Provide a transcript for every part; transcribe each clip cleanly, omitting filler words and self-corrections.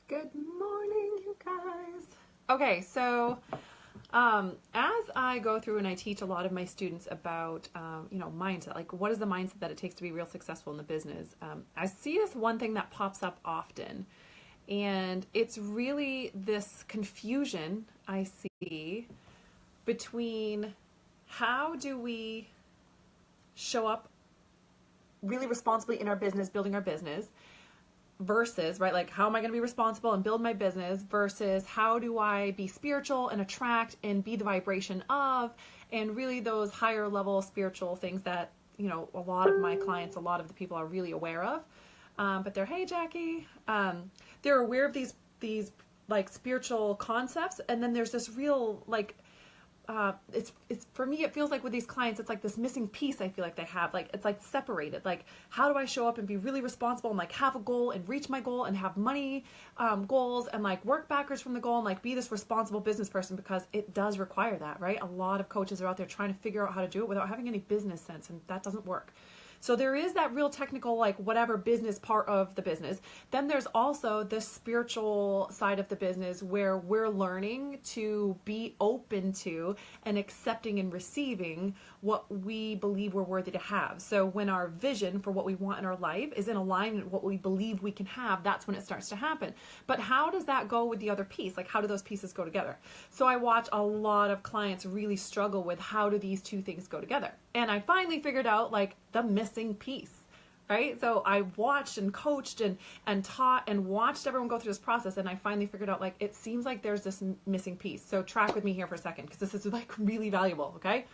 Good morning, you guys. Okay, so as I go through and I teach a lot of my students about, mindset, like what is the mindset that it takes to be real successful in the business, I see this one thing that pops up often, and it's really this confusion I see between how do we show up really responsibly in our business, building our business, versus, right, like how am I going to be responsible and build my business versus how do I be spiritual and attract and be the vibration of, and really those higher level spiritual things that, a lot of my clients, a lot of the people are really aware of. But they're, hey, Jackie, they're aware of these like spiritual concepts. And then there's this real, like, it's for me, it feels like with these clients, it's like this missing piece I feel like they have. Like, it's like separated. Like, how do I show up and be really responsible and like have a goal and reach my goal and have money goals and like work backwards from the goal and like be this responsible business person, because it does require that, right? A lot of coaches are out there trying to figure out how to do it without having any business sense, and that doesn't work. So there is that real technical, like whatever business part of the business. Then there's also the spiritual side of the business where we're learning to be open to and accepting and receiving what we believe we're worthy to have. So when our vision for what we want in our life is in alignment with what we believe we can have, that's when it starts to happen. But how does that go with the other piece? Like, how do those pieces go together? So I watch a lot of clients really struggle with how do these two things go together. And I finally figured out like the missing piece, right? So I watched and coached and taught and watched everyone go through this process. And I finally figured out, like, it seems like there's this missing piece. So track with me here for a second, because this is like really valuable. Okay.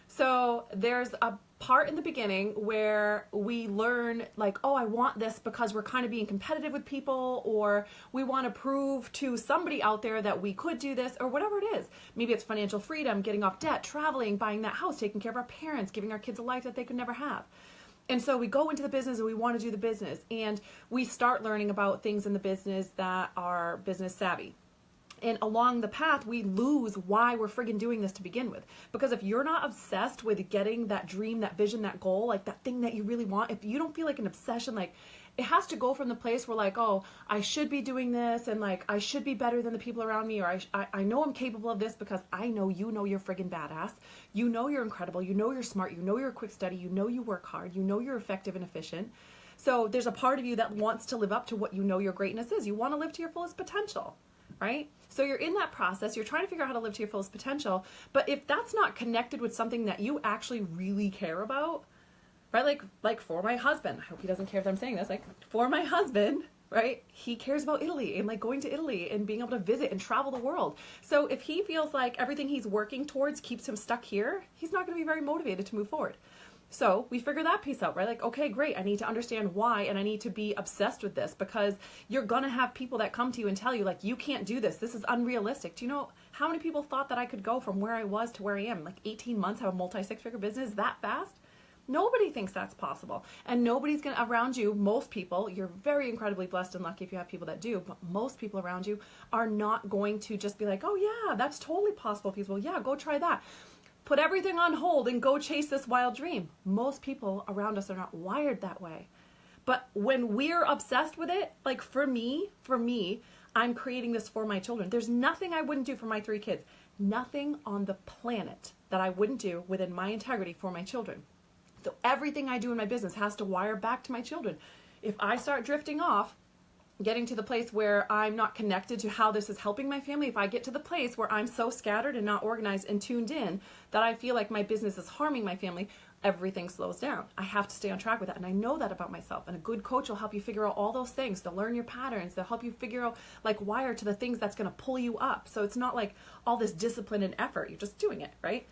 So there's a part in the beginning where we learn like, oh, I want this because we're kind of being competitive with people, or we want to prove to somebody out there that we could do this, or whatever it is. Maybe it's financial freedom, getting off debt, traveling, buying that house, taking care of our parents, giving our kids a life that they could never have. And so we go into the business and we want to do the business, and we start learning about things in the business that are business savvy. And along the path, we lose why we're friggin' doing this to begin with. Because if you're not obsessed with getting that dream, that vision, that goal, like that thing that you really want, if you don't feel like an obsession, like it has to go from the place where like, oh, I should be doing this, and like I should be better than the people around me, or I know I'm capable of this because I know you're friggin' badass. You know you're incredible. You know you're smart. You know you're a quick study. You know you work hard. You know you're effective and efficient. So there's a part of you that wants to live up to what you know your greatness is. You want to live to your fullest potential, right? So you're in that process, you're trying to figure out how to live to your fullest potential, but if that's not connected with something that you actually really care about, right? Like for my husband, I hope he doesn't care if I'm saying this, like for my husband, right? He cares about Italy and like going to Italy and being able to visit and travel the world. So if he feels like everything he's working towards keeps him stuck here, he's not going to be very motivated to move forward. So we figure that piece out, right? Like, okay, great. I need to understand why, and I need to be obsessed with this, because you're going to have people that come to you and tell you, like, you can't do this. This is unrealistic. Do you know how many people thought that I could go from where I was to where I am? Like 18 months, have a multi-six-figure business that fast? Nobody thinks that's possible. And nobody's going to, around you, most people, you're very incredibly blessed and lucky if you have people that do, but most people around you are not going to just be like, oh yeah, that's totally possible, feasible. Yeah, go try that. Put everything on hold and go chase this wild dream. Most people around us are not wired that way. But when we're obsessed with it, like for me, I'm creating this for my children. There's nothing I wouldn't do for my 3 kids. Nothing on the planet that I wouldn't do within my integrity for my children. So everything I do in my business has to wire back to my children. If I start drifting off, getting to the place where I'm not connected to how this is helping my family, if I get to the place where I'm so scattered and not organized and tuned in that I feel like my business is harming my family, everything slows down. I have to stay on track with that. And I know that about myself. And a good coach will help you figure out all those things. They'll learn your patterns. They'll help you figure out, like, wire to the things that's going to pull you up. So it's not like all this discipline and effort. You're just doing it, right?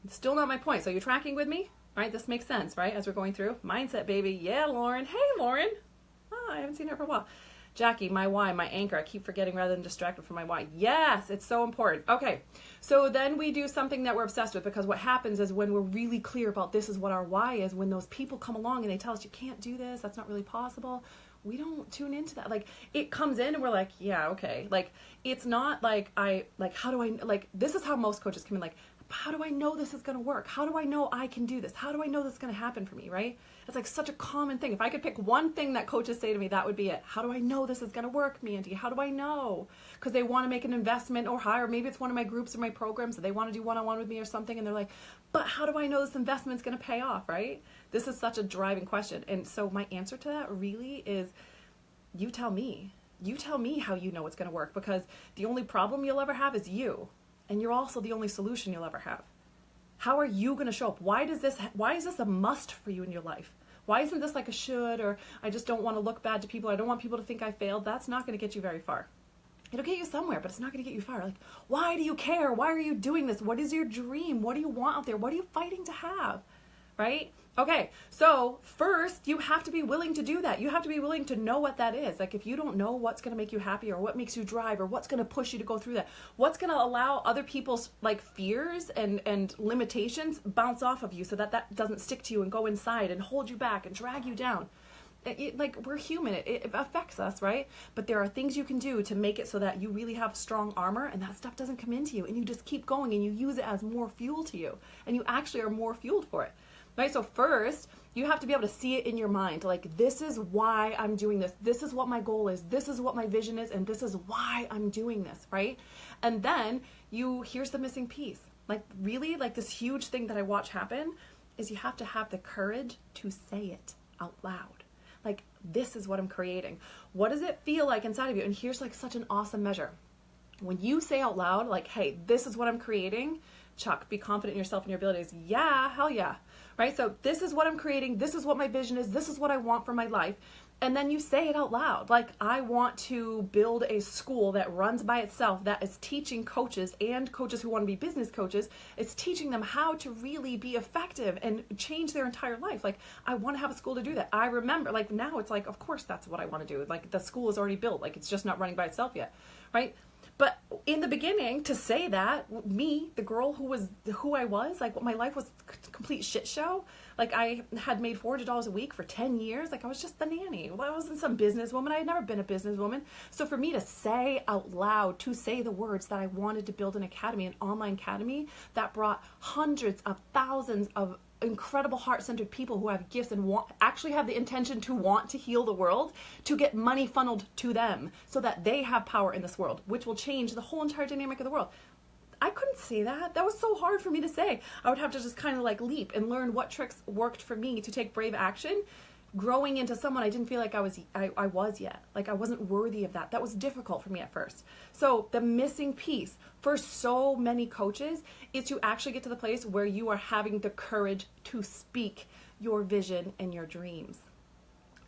It's still not my point. So you're tracking with me? All right, this makes sense, right? As we're going through. Mindset, baby. Yeah, Lauren. Hey, Lauren. Oh, I haven't seen her for a while. Jackie, my why, my anchor. I keep forgetting rather than distracted from my why. Yes, it's so important. Okay, so then we do something that we're obsessed with, because what happens is when we're really clear about this is what our why is, when those people come along and they tell us you can't do this, that's not really possible, we don't tune into that. Like, it comes in and we're like, yeah, okay. Like, it's not like how do I, like, this is how most coaches come in, like, how do I know this is going to work? How do I know I can do this? How do I know this is going to happen for me, right? It's like such a common thing. If I could pick one thing that coaches say to me, that would be it. How do I know this is going to work, Mandy? How do I know? Because they want to make an investment or hire. Maybe it's one of my groups or my programs that they want to do one-on-one with me or something. And they're like, but how do I know this investment's going to pay off, right? This is such a driving question. And so my answer to that really is, you tell me. You tell me how you know it's going to work, because the only problem you'll ever have is you. And you're also the only solution you'll ever have. How are you going to show up? Why is this a must for you in your life? Why isn't this like a should, or I just don't want to look bad to people. I don't want people to think I failed. That's not going to get you very far. It'll get you somewhere, but it's not going to get you far. Like, why do you care? Why are you doing this? What is your dream? What do you want out there? What are you fighting to have? Right? Okay, so first you have to be willing to do that. You have to be willing to know what that is. Like, if you don't know what's going to make you happy, or what makes you drive, or what's going to push you to go through that, what's going to allow other people's like fears and limitations bounce off of you so that that doesn't stick to you and go inside and hold you back and drag you down. Like, we're human, it affects us, right? But there are things you can do to make it so that you really have strong armor, and that stuff doesn't come into you, and you just keep going and you use it as more fuel to you, and you actually are more fueled for it. Right? So first, you have to be able to see it in your mind. Like, this is why I'm doing this. This is what my goal is. This is what my vision is. And this is why I'm doing this, right? And then here's the missing piece. Like, really, like, this huge thing that I watch happen is you have to have the courage to say it out loud. Like, this is what I'm creating. What does it feel like inside of you? And here's like such an awesome measure. When you say out loud, like, hey, this is what I'm creating, Chuck, be confident in yourself and your abilities. Yeah, hell yeah. Right? So this is what I'm creating. This is what my vision is. This is what I want for my life. And then you say it out loud. Like, I want to build a school that runs by itself, that is teaching coaches and coaches who want to be business coaches. It's teaching them how to really be effective and change their entire life. Like, I want to have a school to do that. I remember, like, now it's like, of course, that's what I want to do. Like, the school is already built. Like, it's just not running by itself yet. Right? But in the beginning, to say that, me, the girl who I was, like, my life was a complete shit show. Like, I had made $400 a week for 10 years. Like, I was just the nanny. Well, I wasn't some businesswoman. I had never been a businesswoman. So for me to say out loud, to say the words that I wanted to build an academy, an online academy that brought hundreds of thousands of incredible heart-centered people who have gifts and actually have the intention to want to heal the world, to get money funneled to them so that they have power in this world, which will change the whole entire dynamic of the world. I couldn't say that. That was so hard for me to say. I would have to just kind of like leap and learn what tricks worked for me to take brave action, growing into someone I didn't feel like I was yet. Like, I wasn't worthy of that. That was difficult for me at first. So the missing piece for so many coaches is to actually get to the place where you are having the courage to speak your vision and your dreams.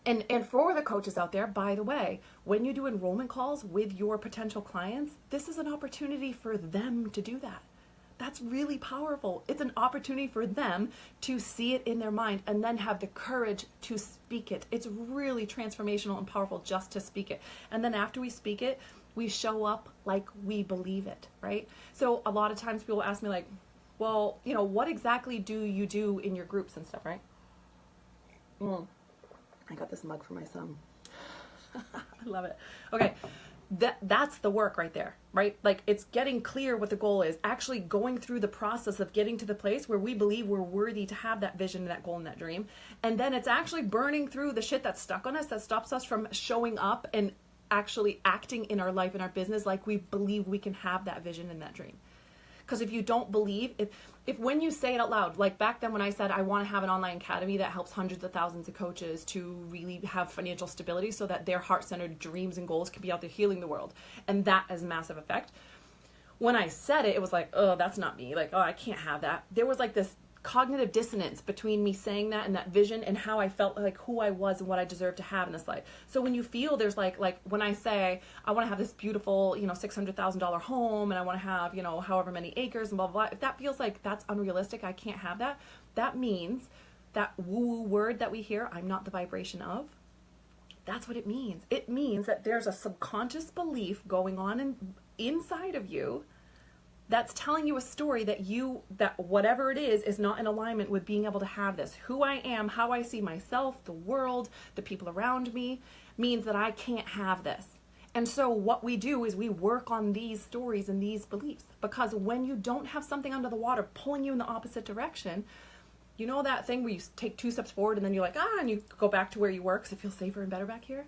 And for the coaches out there, by the way, when you do enrollment calls with your potential clients, this is an opportunity for them to do that. That's really powerful. It's an opportunity for them to see it in their mind and then have the courage to speak it. It's really transformational and powerful just to speak it. And then after we speak it, we show up like we believe it, right? So a lot of times people ask me like, well, you know, what exactly do you do in your groups and stuff, right? I got this mug for my son. I love it. Okay. That's the work right there, right? Like, it's getting clear what the goal is, actually going through the process of getting to the place where we believe we're worthy to have that vision, that goal, and that dream. And then it's actually burning through the shit that's stuck on us, that stops us from showing up and actually acting in our life and our business like we believe we can have that vision and that dream. Because if you don't believe, if when you say it out loud, like back then when I said I want to have an online academy that helps hundreds of thousands of coaches to really have financial stability so that their heart-centered dreams and goals can be out there healing the world, and that has massive effect. When I said it, it was like, oh, that's not me. Like, oh, I can't have that. There was like this cognitive dissonance between me saying that and that vision and how I felt like who I was and what I deserved to have in this life. So when you feel there's like when I say I want to have this beautiful, you know, $600,000 home and I want to have, you know, however many acres and blah, blah, blah, if that feels like that's unrealistic, I can't have that, that means that woo-woo word that we hear, I'm not the vibration of, that's what it means. It means that there's a subconscious belief going on inside of you that's telling you a story that whatever it is not in alignment with being able to have this. Who I am, how I see myself, the world, the people around me, means that I can't have this. And so what we do is we work on these stories and these beliefs, because when you don't have something under the water pulling you in the opposite direction, you know that thing where you take 2 steps forward and then you're like, and you go back to where you were because it feels safer and better back here?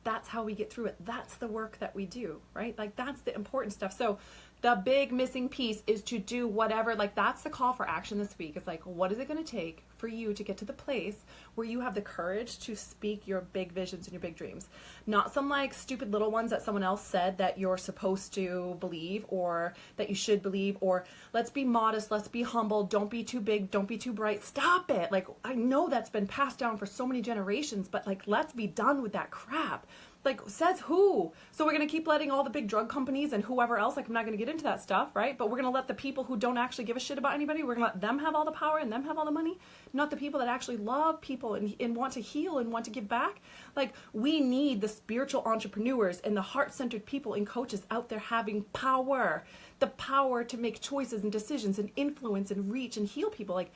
That's how we get through it. That's the work that we do, right? Like, that's the important stuff. So the big missing piece is to do whatever, like, that's the call for action this week. It's like, what is it going to take for you to get to the place where you have the courage to speak your big visions and your big dreams? Not some like stupid little ones that someone else said that you're supposed to believe or that you should believe, or let's be modest, let's be humble, don't be too big, don't be too bright. Stop it. Like, I know that's been passed down for so many generations, but like, let's be done with that crap. Like, says who? So we're going to keep letting all the big drug companies and whoever else, like, I'm not going to get into that stuff, right? But we're going to let the people who don't actually give a shit about anybody, we're going to let them have all the power and them have all the money, not the people that actually love people and want to heal and want to give back. Like, we need the spiritual entrepreneurs and the heart-centered people and coaches out there having power, the power to make choices and decisions and influence and reach and heal people. Like,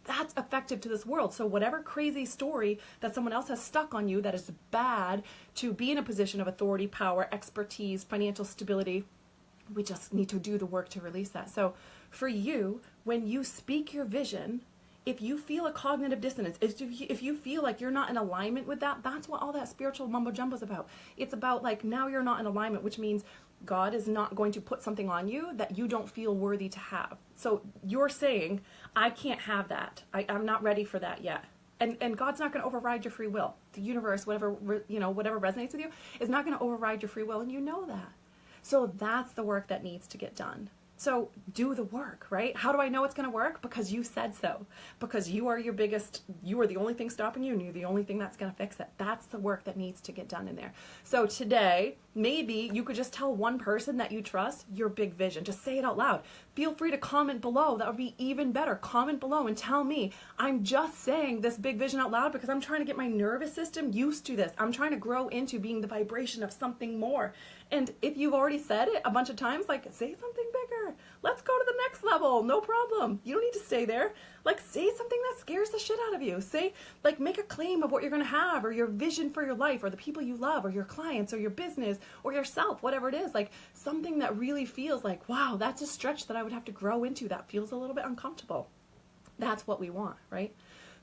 that's effective to this world. So whatever crazy story that someone else has stuck on you that is bad to be in a position of authority, power, expertise, financial stability, we just need to do the work to release that. So for you, when you speak your vision, if you feel a cognitive dissonance, if you feel like you're not in alignment with that, that's what all that spiritual mumbo jumbo is about. It's about, like, now you're not in alignment, which means God is not going to put something on you that you don't feel worthy to have. So you're saying, I can't have that. I'm not ready for that yet. And God's not going to override your free will. The universe, whatever resonates with you, is not going to override your free will, and you know that. So that's the work that needs to get done. So do the work, right? How do I know it's going to work? Because you said so. Because you are you are the only thing stopping you, and you're the only thing that's going to fix it. That's the work that needs to get done in there. So today, maybe you could just tell one person that you trust your big vision. Just say it out loud. Feel free to comment below. That would be even better. Comment below and tell me, I'm just saying this big vision out loud because I'm trying to get my nervous system used to this. I'm trying to grow into being the vibration of something more. And if you've already said it a bunch of times, like, say something bigger. Let's go to the next level. No problem. You don't need to stay there. Like, say something that scares the shit out of you. Say, like, make a claim of what you're going to have, or your vision for your life, or the people you love, or your clients, or your business, or yourself, whatever it is. Like, something that really feels like, wow, that's a stretch that I would have to grow into. That feels a little bit uncomfortable. That's what we want, right?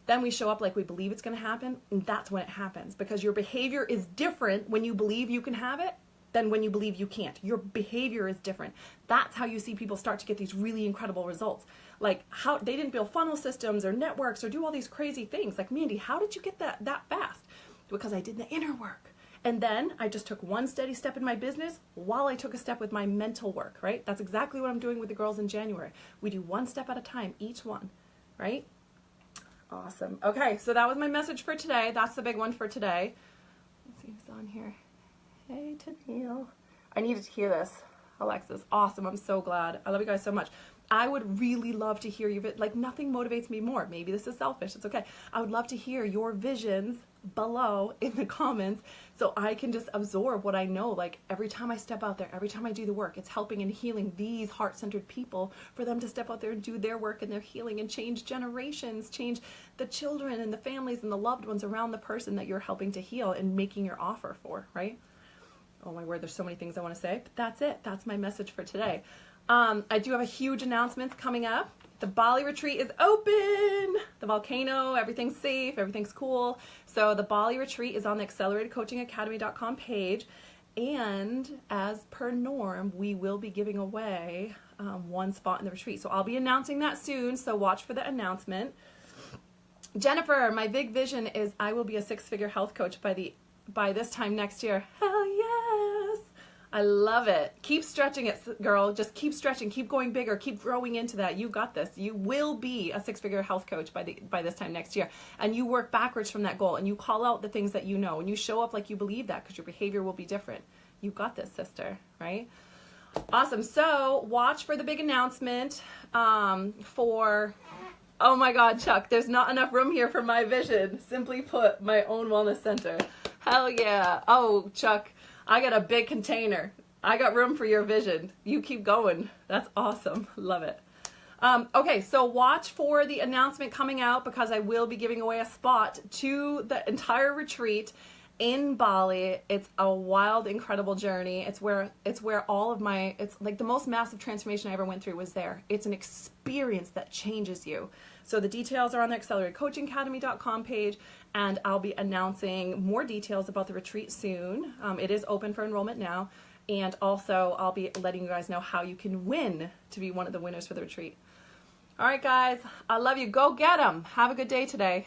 Then we show up like we believe it's going to happen, and that's when it happens. Because your behavior is different when you believe you can have it than when you believe you can't. Your behavior is different. That's how you see people start to get these really incredible results. Like, how they didn't build funnel systems or networks or do all these crazy things. Like, Mandy, how did you get that fast? Because I did the inner work. And then I just took one steady step in my business while I took a step with my mental work, right? That's exactly what I'm doing with the girls in January. We do one step at a time, each one, right? Awesome. Okay, so that was my message for today. That's the big one for today. Let's see who's on here. Hey, Tennille. I needed to hear this. Alexis, awesome. I'm so glad. I love you guys so much. I would really love to hear your, like, nothing motivates me more. Maybe this is selfish. It's okay. I would love to hear your visions below in the comments so I can just absorb what I know. Like, every time I step out there, every time I do the work, it's helping and healing these heart-centered people for them to step out there and do their work and their healing and change generations, change the children and the families and the loved ones around the person that you're helping to heal and making your offer for, right? Oh my word, there's so many things I want to say, but that's it. That's my message for today. I do have a huge announcement coming up. The Bali retreat is open. The volcano, everything's safe, everything's cool. So the Bali retreat is on the acceleratedcoachingacademy.com page. And as per norm, we will be giving away one spot in the retreat. So I'll be announcing that soon. So watch for the announcement. Jennifer, my big vision is I will be a 6-figure health coach by this time next year. Hell yes. I love it. Keep stretching it, girl. Just keep stretching, keep going bigger, keep growing into that. You got this. You will be a 6-figure health coach by this time next year. And you work backwards from that goal, and you call out the things that you know, and you show up like you believe that, because your behavior will be different. You got this, sister, right? Awesome. So watch for the big announcement for, oh my God, Chuck, there's not enough room here for my vision. Simply put, my own wellness center. Hell yeah. Oh, Chuck, I got a big container. I got room for your vision. You keep going. That's awesome. Love it. Okay, so watch for the announcement coming out, because I will be giving away a spot to the entire retreat. in Bali. It's a wild, incredible journey. It's where all of my, it's like the most massive transformation I ever went through was there. It's an experience that changes you. So the details are on the acceleratedcoachingacademy.com page, and I'll be announcing more details about the retreat soon. It is open for enrollment now, and also I'll be letting you guys know how you can win to be one of the winners for the retreat. All right, guys, I love you. Go get them. Have a good day today.